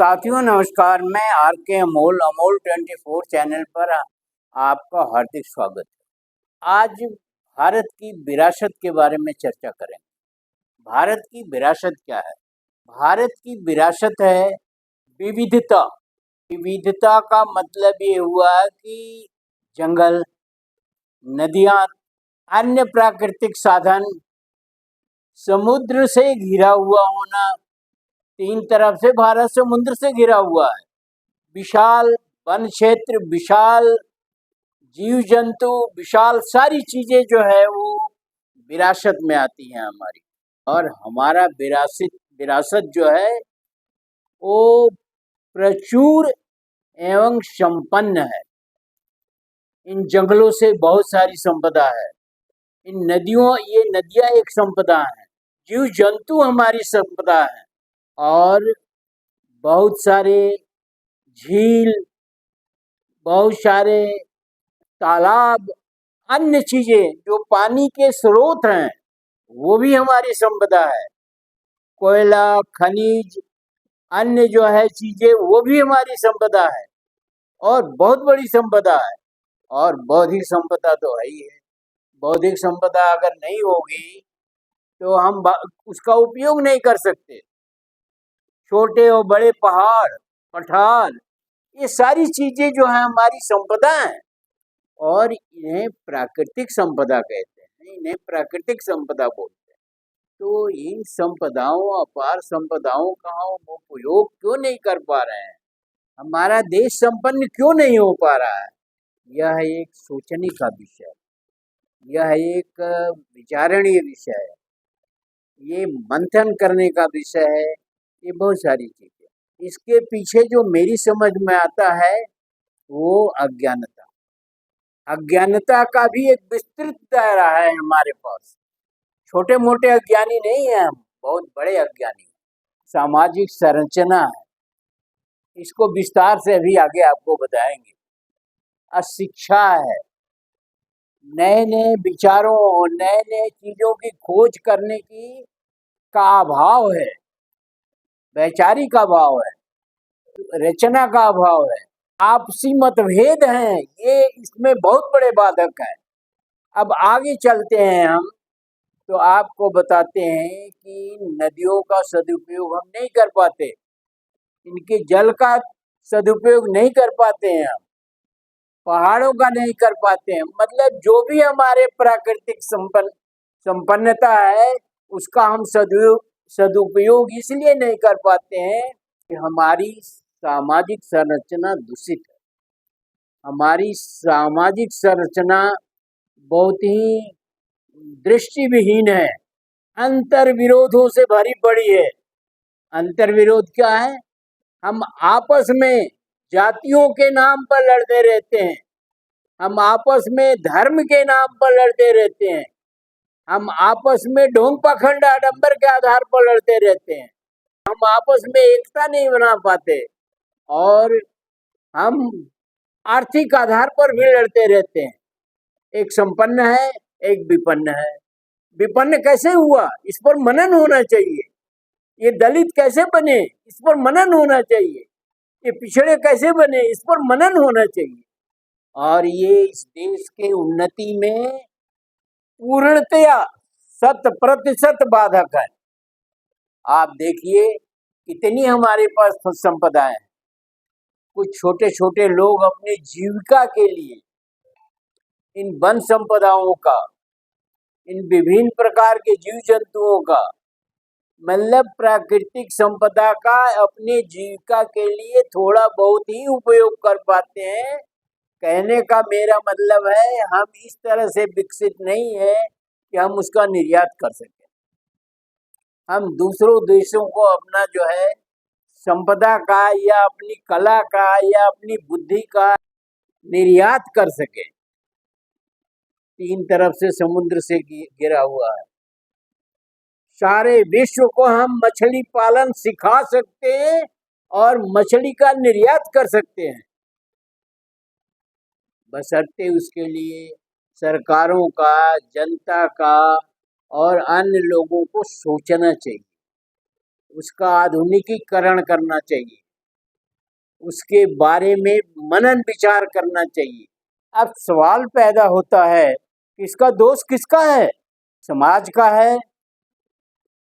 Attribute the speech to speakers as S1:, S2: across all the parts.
S1: साथियों नमस्कार। मैं आर के अमोल अमोल 24 चैनल पर आपका हार्दिक स्वागत है। आज भारत की विरासत के बारे में चर्चा करेंगे। भारत की विरासत क्या है? भारत की विरासत है विविधता। विविधता का मतलब ये हुआ कि जंगल, नदियाँ, अन्य प्राकृतिक साधन, समुद्र से घिरा हुआ होना। तीन तरफ से भारत समुद्र से घिरा हुआ है। विशाल वन क्षेत्र, विशाल जीव जंतु, विशाल सारी चीजें जो है वो विरासत में आती हैं हमारी। और हमारा विरासत विरासत जो है वो प्रचुर एवं संपन्न है। इन जंगलों से बहुत सारी संपदा है। ये नदियां एक संपदा है। जीव जंतु हमारी संपदा है। और बहुत सारे झील, बहुत सारे तालाब, अन्य चीजें जो पानी के स्रोत हैं वो भी हमारी संपदा है। कोयला, खनिज, अन्य जो है चीजें वो भी हमारी संपदा है और बहुत बड़ी संपदा है। और बौद्धिक संपदा तो है ही है। बौद्धिक संपदा अगर नहीं होगी तो हम उसका उपयोग नहीं कर सकते। छोटे और बड़े पहाड़, पठार, ये सारी चीजें जो है हमारी संपदा है और इन्हें प्राकृतिक संपदा कहते हैं। इन्हें प्राकृतिक संपदा बोलते हैं। तो इन संपदाओं, अपार संपदाओं का हम उपयोग क्यों नहीं कर पा रहे हैं? हमारा देश संपन्न क्यों नहीं हो पा रहा है? यह एक सोचने का विषय है। यह एक विचारणीय विषय है। ये मंथन करने का विषय है। ये बहुत सारी चीजें। इसके पीछे जो मेरी समझ में आता है वो अज्ञानता। अज्ञानता का भी एक विस्तृत दायरा है हमारे पास। छोटे मोटे अज्ञानी नहीं है हम, बहुत बड़े अज्ञानी। सामाजिक संरचना है, इसको विस्तार से अभी आगे आपको बताएंगे। अशिक्षा है, नए नए विचारों और नए नए चीजों की खोज करने की का अभाव है। वैचारिक अभाव है, रचना का अभाव है, आपसी मतभेद हैं। ये इसमें बहुत बड़े बाधक हैं। अब आगे चलते हैं हम तो आपको बताते हैं कि नदियों का सदुपयोग हम नहीं कर पाते। इनके जल का सदुपयोग नहीं कर पाते हैं हम। पहाड़ों का नहीं कर पाते हैं। मतलब जो भी हमारे प्राकृतिक संपन्नता है उसका हम सदुपयोग इसलिए नहीं कर पाते हैं कि हमारी सामाजिक संरचना दूषित है। हमारी सामाजिक संरचना बहुत ही दृष्टि विहीन है, अंतर विरोधों से भरी पड़ी है। अंतर विरोध क्या है? हम आपस में जातियों के नाम पर लड़ते रहते हैं। हम आपस में धर्म के नाम पर लड़ते रहते हैं। हम आपस में ढोंग पाखंड आडंबर के आधार पर लड़ते रहते हैं। हम आपस में एकता नहीं बना पाते और हम आर्थिक आधार पर भी लड़ते रहते हैं। एक संपन्न है, एक विपन्न है। विपन्न कैसे हुआ, इस पर मनन होना चाहिए। ये दलित कैसे बने, इस पर मनन होना चाहिए। ये पिछड़े कैसे बने, इस पर मनन होना चाहिए। और ये इस देश के उन्नति में पूर्णतया 100% बाधक है। आप देखिए कितनी हमारे पास संपदाएं हैं। कुछ छोटे छोटे लोग अपनी जीविका के लिए इन वन संपदाओं का, इन विभिन्न प्रकार के जीव जंतुओं का, मतलब प्राकृतिक संपदा का अपनी जीविका के लिए थोड़ा बहुत ही उपयोग कर पाते हैं। कहने का मेरा मतलब है हम इस तरह से विकसित नहीं है कि हम उसका निर्यात कर सकें। हम दूसरों देशों को अपना जो है संपदा का या अपनी कला का या अपनी बुद्धि का निर्यात कर सके। तीन तरफ से समुद्र से घिरा हुआ है। सारे विश्व को हम मछली पालन सिखा सकते हैं और मछली का निर्यात कर सकते हैं, बशर्ते उसके लिए सरकारों का, जनता का और अन्य लोगों को सोचना चाहिए। उसका आधुनिकीकरण करना चाहिए। उसके बारे में मनन विचार करना चाहिए। अब सवाल पैदा होता है कि इसका दोष किसका है? समाज का है,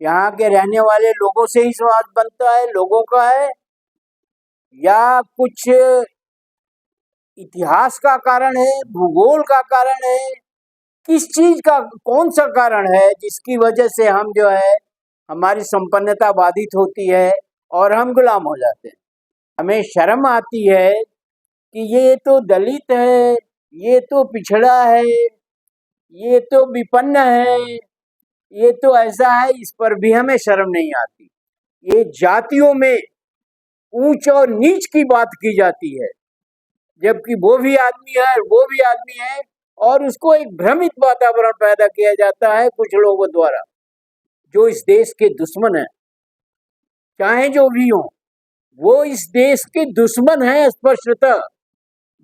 S1: यहाँ के रहने वाले लोगों से ही समाज बनता है, लोगों का है, या कुछ इतिहास का कारण है, भूगोल का कारण है, किस चीज का, कौन सा कारण है जिसकी वजह से हम जो है हमारी संपन्नता बाधित होती है और हम गुलाम हो जाते हैं। हमें शर्म आती है कि ये तो दलित है, ये तो पिछड़ा है, ये तो विपन्न है, ये तो ऐसा है, इस पर भी हमें शर्म नहीं आती। ये जातियों में ऊंच और नीच की बात की जाती है, जबकि वो भी आदमी है, वो भी आदमी है, और उसको एक भ्रमित वातावरण पैदा किया जाता है कुछ लोगों द्वारा, जो इस देश के दुश्मन हैं। चाहे जो भी हो, वो इस देश के दुश्मन हैं स्पष्टतः,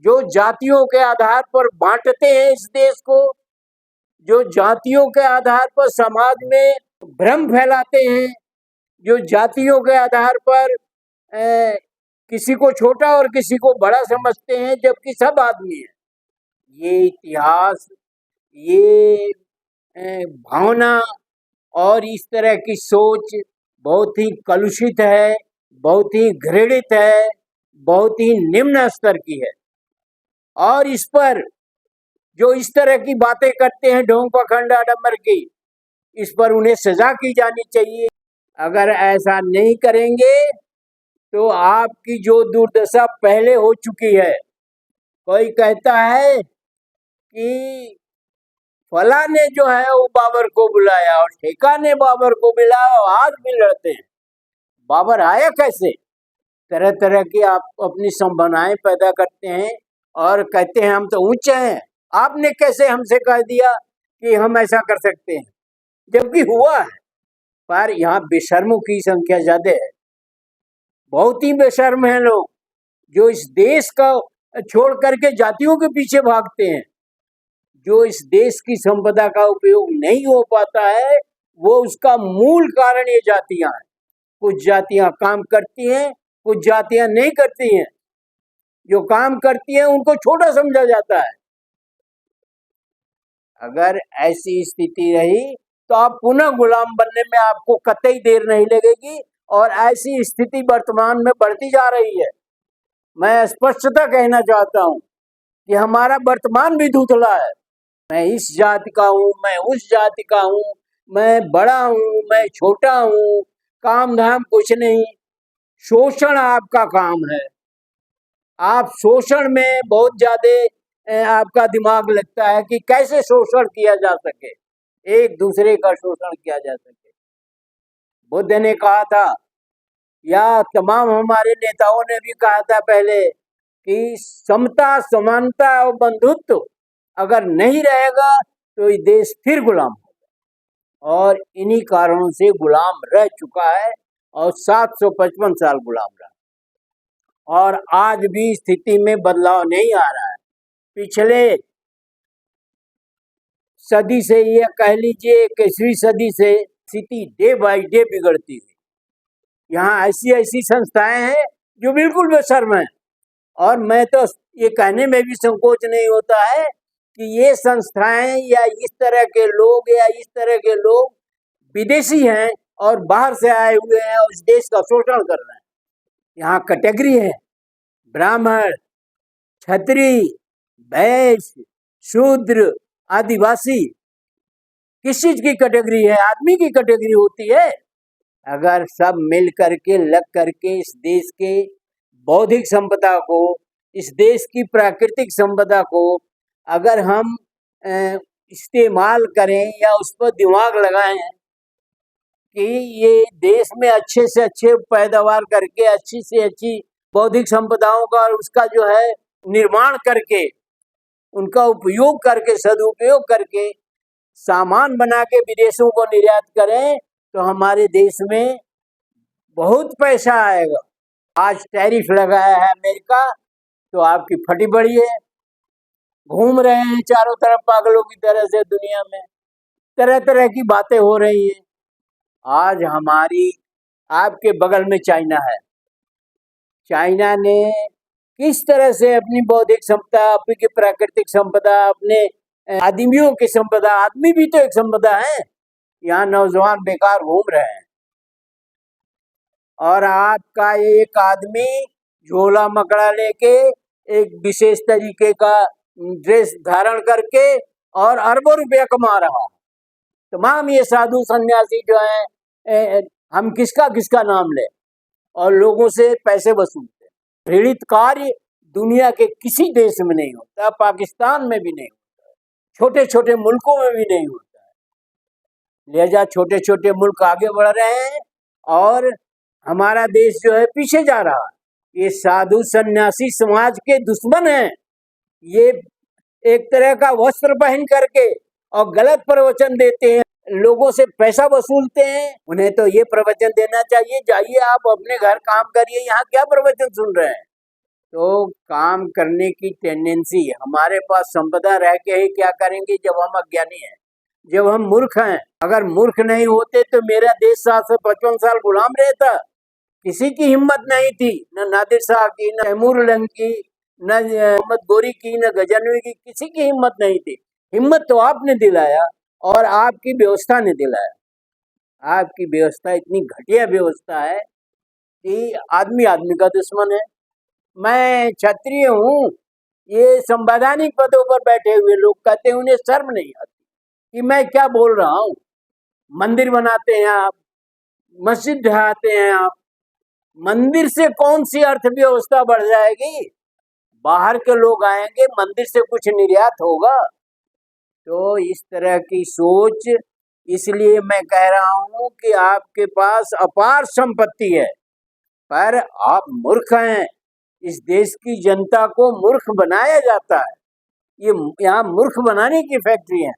S1: जो जातियों के आधार पर बांटते हैं इस देश को, जो जातियों के आधार पर समाज में भ्रम फैलाते हैं, जो जातियों के आधार पर किसी को छोटा और किसी को बड़ा समझते हैं, जबकि सब आदमी है। ये इतिहास, ये भावना और इस तरह की सोच बहुत ही कलुषित है, बहुत ही घृणित है, बहुत ही निम्न स्तर की है। और इस पर जो इस तरह की बातें करते हैं ढोंग पाखंड आडंबर की, इस पर उन्हें सजा की जानी चाहिए। अगर ऐसा नहीं करेंगे तो आपकी जो दुर्दशा पहले हो चुकी है, कोई कहता है कि फला ने जो है वो बाबर को बुलाया और ठेका ने बाबर को बुलाया और आज भी लड़ते हैं। बाबर आया कैसे? तरह तरह की आप अपनी संभावनाएं पैदा करते हैं और कहते हैं हम तो ऊंचे हैं। आपने कैसे हमसे कह दिया कि हम ऐसा कर सकते हैं, जबकि हुआ है। पर यहाँ बेशर्मों की संख्या ज्यादा है, बहुत ही बेशर्म है लोग, जो इस देश का छोड़ करके जातियों के पीछे भागते हैं। जो इस देश की संपदा का उपयोग नहीं हो पाता है, वो उसका मूल कारण ये जातियां हैं। कुछ जातियां काम करती हैं, कुछ जातियां नहीं करती हैं। जो काम करती हैं उनको छोटा समझा जाता है। अगर ऐसी स्थिति रही तो आप पुनः गुलाम बनने में आपको कतई देर नहीं लगेगी, और ऐसी स्थिति वर्तमान में बढ़ती जा रही है। मैं स्पष्टता कहना चाहता हूं कि हमारा वर्तमान भी धुंधला है। मैं इस जाति का हूँ, मैं उस जाति का हूँ, मैं बड़ा हूँ, मैं छोटा हूँ, काम धाम कुछ नहीं। शोषण आपका काम है। आप शोषण में बहुत ज्यादा आपका दिमाग लगता है कि कैसे शोषण किया जा सके, एक दूसरे का शोषण किया जा सके। बुद्ध ने कहा था, या तमाम हमारे नेताओं ने भी कहा था पहले, कि समता, समानता और बंधुत्व अगर नहीं रहेगा तो ये देश फिर गुलाम होगा। और इन्हीं कारणों से गुलाम रह चुका है और 755 साल गुलाम रहा, और आज भी स्थिति में बदलाव नहीं आ रहा है। पिछले सदी से, ये कह लीजिए 21वीं सदी से, स्थिति डे बाय डे बिगड़ती है। यहाँ ऐसी ऐसी संस्थाएं हैं जो बिल्कुल बेशर्म हैं, और मैं तो ये कहने में भी संकोच नहीं होता है कि ये संस्थाएं या इस तरह के लोग विदेशी हैं और बाहर से आए हुए हैं और इस देश का शोषण कर रहे हैं। यहाँ कैटेगरी है, ब्राह्मण, क्षत्रिय, वैश्य, शूद्र, आदिवासी। किस चीज की कैटेगरी है? आदमी की कैटेगरी होती है। अगर सब मिल करके, लग करके इस देश के बौद्धिक संपदा को, इस देश की प्राकृतिक संपदा को अगर हम इस्तेमाल करें या उस पर दिमाग लगाएं कि ये देश में अच्छे से अच्छे पैदावार करके, अच्छी से अच्छी बौद्धिक संपदाओं का उसका जो है निर्माण करके, उनका उपयोग करके, सदुपयोग करके सामान बना के विदेशों को निर्यात करें, तो हमारे देश में बहुत पैसा आएगा। आज टैरिफ लगाया है अमेरिका, तो आपकी फटी पड़ी है। घूम रहे हैं चारों तरफ पागलों की तरह से दुनिया में, तरह तरह की बातें हो रही हैं। आज हमारी, आपके बगल में चाइना है, चाइना ने किस तरह से अपनी बौद्धिक संपदा, अपनी प्राकृतिक संपदा, अपने आदमियों की संपदा, आदमी भी तो एक संपदा है, यहाँ नौजवान बेकार घूम रहे हैं और आपका एक आदमी झोला मकड़ा लेके एक विशेष तरीके का ड्रेस धारण करके और अरबों रुपया कमा रहा है। तमाम ये साधु सन्यासी जो है, हम किसका किसका नाम ले और लोगों से पैसे वसूलते हैं। प्रेरित कार्य दुनिया के किसी देश में नहीं होता, पाकिस्तान में भी नहीं होता, छोटे छोटे मुल्कों में भी नहीं होता है। लिहाजा छोटे छोटे मुल्क आगे बढ़ रहे हैं और हमारा देश जो है पीछे जा रहा है। ये साधु सन्यासी समाज के दुश्मन हैं। ये एक तरह का वस्त्र पहन करके और गलत प्रवचन देते हैं, लोगों से पैसा वसूलते हैं। उन्हें तो ये प्रवचन देना चाहिए, जाइए आप अपने घर काम करिए, यहाँ क्या प्रवचन सुन रहे हैं। तो काम करने की टेंडेंसी, हमारे पास संपदा रह के ही क्या करेंगे जब हम अज्ञानी हैं, जब हम मूर्ख हैं। अगर मूर्ख नहीं होते तो मेरा देश 755 साल गुलाम रहता। किसी की हिम्मत नहीं थी, न नादिर शाह की, न तैमूर लंग की, न मोहम्मद गोरी की, न गजनवी की, किसी की हिम्मत नहीं थी। हिम्मत तो आपने दिलाया और आपकी व्यवस्था ने दिलाया। आपकी व्यवस्था इतनी घटिया व्यवस्था है कि आदमी आदमी का दुश्मन है। मैं क्षत्रिय हूँ, ये संवैधानिक पदों पर बैठे हुए लोग कहते हैं उन्हें शर्म नहीं आती कि मैं क्या बोल रहा हूँ। मंदिर बनाते हैं आप, मस्जिद ढहाते हैं आप, मंदिर से कौन सी अर्थव्यवस्था बढ़ जाएगी? बाहर के लोग आएंगे, मंदिर से कुछ निर्यात होगा? तो इस तरह की सोच, इसलिए मैं कह रहा हूं कि आपके पास अपार संपत्ति है पर आप मूर्ख हैं। इस देश की जनता को मूर्ख बनाया जाता है। ये यहाँ मूर्ख बनाने की फैक्ट्री है।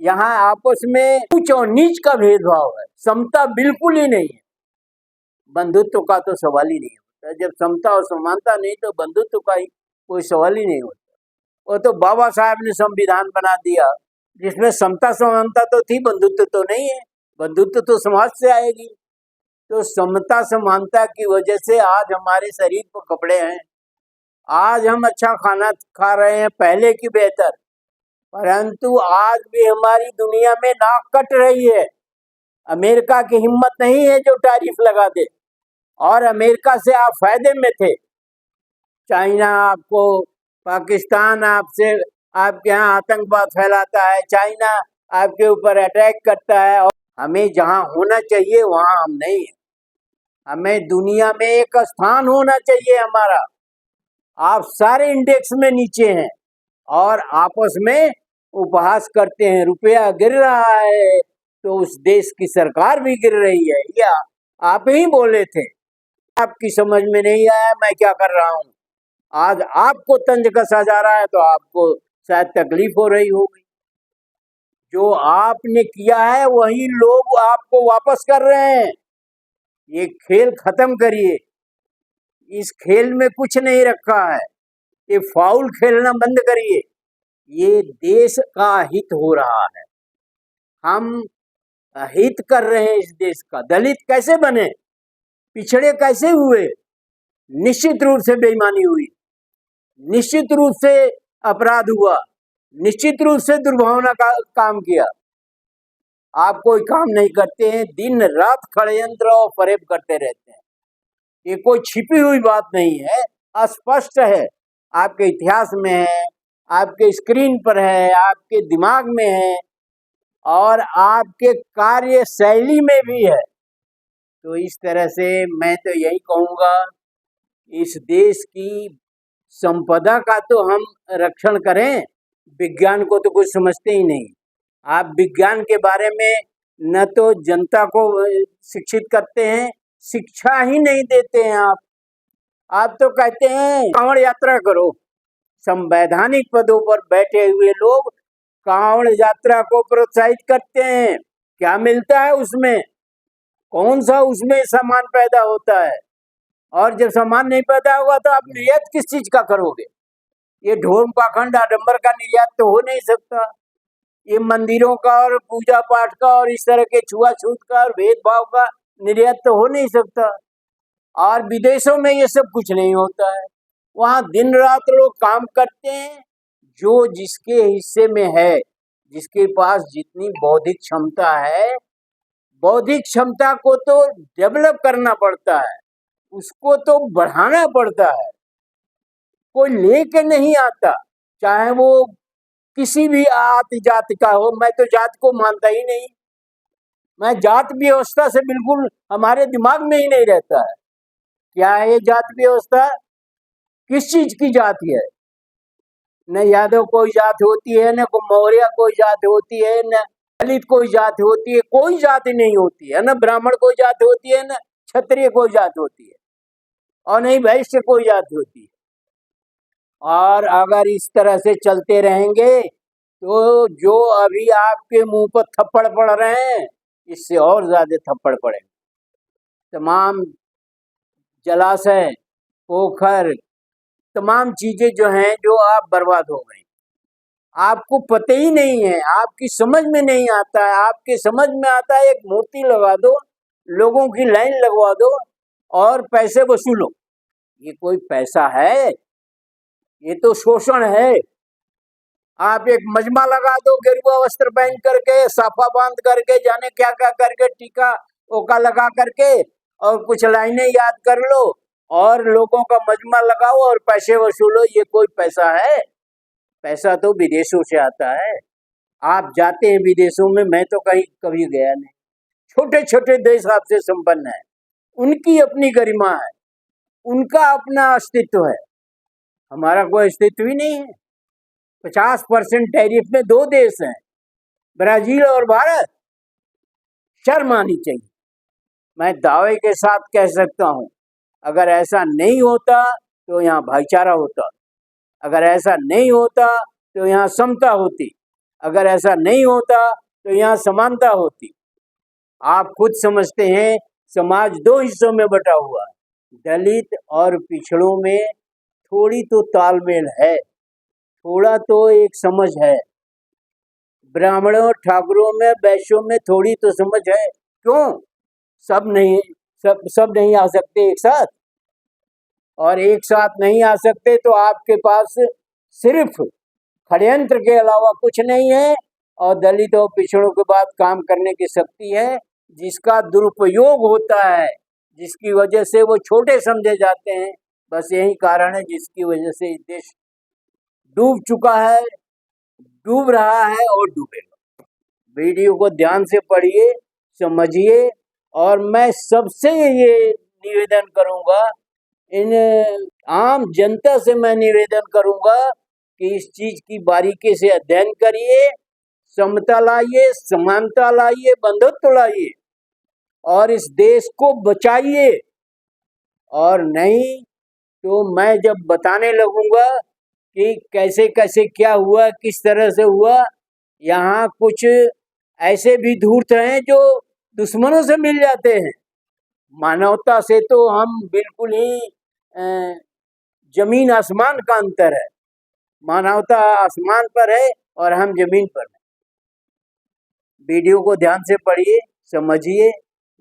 S1: यहाँ आपस में ऊंच और नीच का भेदभाव है, समता बिल्कुल ही नहीं है। बंधुत्व का तो सवाल ही नहीं होता। जब समता और समानता नहीं तो बंधुत्व का ही कोई सवाल ही नहीं होता। वो तो बाबा साहब ने संविधान बना दिया जिसमें समता समानता तो थी, बंधुत्व तो नहीं है। बंधुत्व तो समाज से आएगी। तो समता समानता की वजह से आज हमारे शरीर पर कपड़े हैं, आज हम अच्छा खाना खा रहे हैं पहले की बेहतर, परंतु आज भी हमारी दुनिया में नाक कट रही है। अमेरिका की हिम्मत नहीं है जो टैरिफ लगा दे, और अमेरिका से आप फायदे में थे। चाइना आपको, पाकिस्तान आपसे, आपके यहाँ आतंकवाद फैलाता है, चाइना आपके ऊपर अटैक करता है और हमें जहाँ होना चाहिए वहाँ हम नहीं है। हमें दुनिया में एक स्थान होना चाहिए हमारा। आप सारे इंडेक्स में नीचे हैं और आपस में उपहास करते हैं। रुपया गिर रहा है तो उस देश की सरकार भी गिर रही है। या आप ही बोले थे, आपकी समझ में नहीं आया मैं क्या कर रहा हूँ। आज आपको तंज कसा जा रहा है तो आपको शायद तकलीफ हो रही होगी। जो आपने किया है वही लोग आपको वापस कर रहे हैं। ये खेल खत्म करिए, इस खेल में कुछ नहीं रखा है। ये फाउल खेलना बंद करिए। ये देश का हित हो रहा है, हम हित कर रहे हैं इस देश का। दलित कैसे बने, पिछड़े कैसे हुए? निश्चित रूप से बेईमानी हुई, निश्चित रूप से अपराध हुआ, निश्चित रूप से दुर्भावना का काम किया। आप कोई काम नहीं करते हैं, दिन रात षड्यंत्र और फरेब करते रहते हैं। ये कोई छिपी हुई बात नहीं है, स्पष्ट है, आपके इतिहास में है, आपके स्क्रीन पर है, आपके दिमाग में है और आपके कार्य शैली में भी है। तो इस तरह से मैं तो यही कहूँगा, इस देश की संपदा का तो हम रक्षण करें। विज्ञान को तो कुछ समझते ही नहीं। आप विज्ञान के बारे में न तो जनता को शिक्षित करते हैं, शिक्षा ही नहीं देते हैं। आप तो कहते हैं कांवड़ यात्रा करो। संवैधानिक पदों पर बैठे हुए लोग कांवड़ यात्रा को प्रोत्साहित करते हैं। क्या मिलता है उसमें? कौन सा उसमें सामान पैदा होता है? और जब सामान नहीं पैदा होगा तो आप निर्यात किस चीज का करोगे? ये ढोल पाखंड आडंबर का निर्यात तो हो नहीं सकता। ये मंदिरों का और पूजा पाठ का और इस तरह के छुआछूत का और भेदभाव का निर्यात तो हो नहीं सकता। और विदेशों में ये सब कुछ नहीं होता है। वहाँ दिन रात लोग काम करते हैं, जो जिसके हिस्से में है, जिसके पास जितनी बौद्धिक क्षमता है, बौद्धिक क्षमता को तो डेवलप करना पड़ता है, उसको तो बढ़ाना पड़ता है। कोई लेके नहीं आता, चाहे वो किसी भी जाति का हो। मैं तो जात को मानता ही नहीं, मैं जात व्यवस्था से बिल्कुल, हमारे दिमाग में ही नहीं रहता है। क्या है ये जात व्यवस्था? किस चीज की जाति है? न यादव कोई जात होती है, न मौर्य कोई जात होती है, न दलित कोई जात होती है, कोई जाति नहीं होती है। न ब्राह्मण कोई जात होती है, न क्षत्रिय कोई जात होती है, और नहीं वैश्य कोई जात होती है। और अगर इस तरह से चलते रहेंगे तो जो अभी आपके मुंह पर थप्पड़ पड़ रहे हैं, इससे और ज्यादा थप्पड़ पड़ेंगे। तमाम जलाशय, पोखर, तमाम चीजें जो हैं, जो आप बर्बाद हो गई। आपको पता ही नहीं है, आपकी समझ में नहीं आता है। आपके समझ में आता है एक मूर्ति लगा दो, लोगों की लाइन लगवा दो और पैसे वसूलो। ये कोई पैसा है? ये तो शोषण है। आप एक मजमा लगा दो, गेरुआ वस्त्र पहन करके, साफा बांध करके, जाने क्या क्या करके, टीका ओका लगा करके, और कुछ लाइनें याद कर लो और लोगों का मजमा लगाओ और पैसे वसूलो। ये कोई पैसा है? पैसा तो विदेशों से आता है। आप जाते हैं विदेशों में, मैं तो कहीं कभी गया नहीं। छोटे छोटे देश आपसे संपन्न है, उनकी अपनी गरिमा है, उनका अपना अस्तित्व है, हमारा कोई अस्तित्व ही नहीं है। 50% टैरिफ में 2 देश हैं, ब्राजील और भारत। शर्म आनी चाहिए। मैं दावे के साथ कह सकता हूं, अगर ऐसा नहीं होता तो यहाँ भाईचारा होता, अगर ऐसा नहीं होता तो यहाँ समता होती, अगर ऐसा नहीं होता तो यहाँ समानता होती। आप खुद समझते हैं, समाज 2 हिस्सों में बटा हुआ है। दलित और पिछड़ों में थोड़ी तो तालमेल है, थोड़ा तो एक समझ है। ब्राह्मणों, ठाकुरों में, वैश्यों में थोड़ी तो समझ है। क्यों? सब नहीं आ सकते एक साथ, और एक साथ नहीं आ सकते तो आपके पास सिर्फ षड्यंत्र के अलावा कुछ नहीं है। और दलित और पिछड़ों के बाद काम करने की शक्ति है, जिसका दुरुपयोग होता है, जिसकी वजह से वो छोटे समझे जाते हैं। बस यही कारण है जिसकी वजह से देश डूब चुका है, डूब रहा है और डूबेगा। वीडियो को ध्यान से पढ़िए, समझिए, और मैं सबसे ये निवेदन करूंगा, इन आम जनता से मैं निवेदन करूंगा कि इस चीज की बारीकी से अध्ययन करिए, समता लाइए, समानता लाइए, बंधुत्व लाइए और इस देश को बचाइए। और नहीं तो मैं जब बताने लगूंगा कि कैसे कैसे क्या हुआ, किस तरह से हुआ, यहाँ कुछ ऐसे भी धूर्त हैं जो दुश्मनों से मिल जाते हैं। मानवता से तो हम बिल्कुल ही जमीन आसमान का अंतर है। मानवता आसमान पर है और हम जमीन पर हैं। वीडियो को ध्यान से पढ़िए, समझिए,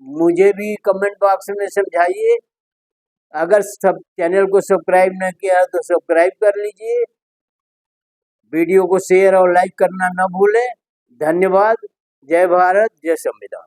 S1: मुझे भी कमेंट बॉक्स में समझाइए। अगर सब चैनल को सब्सक्राइब न किया तो सब्सक्राइब कर लीजिए। वीडियो को शेयर और लाइक करना न भूलें। धन्यवाद। जय भारत, जय संविधान।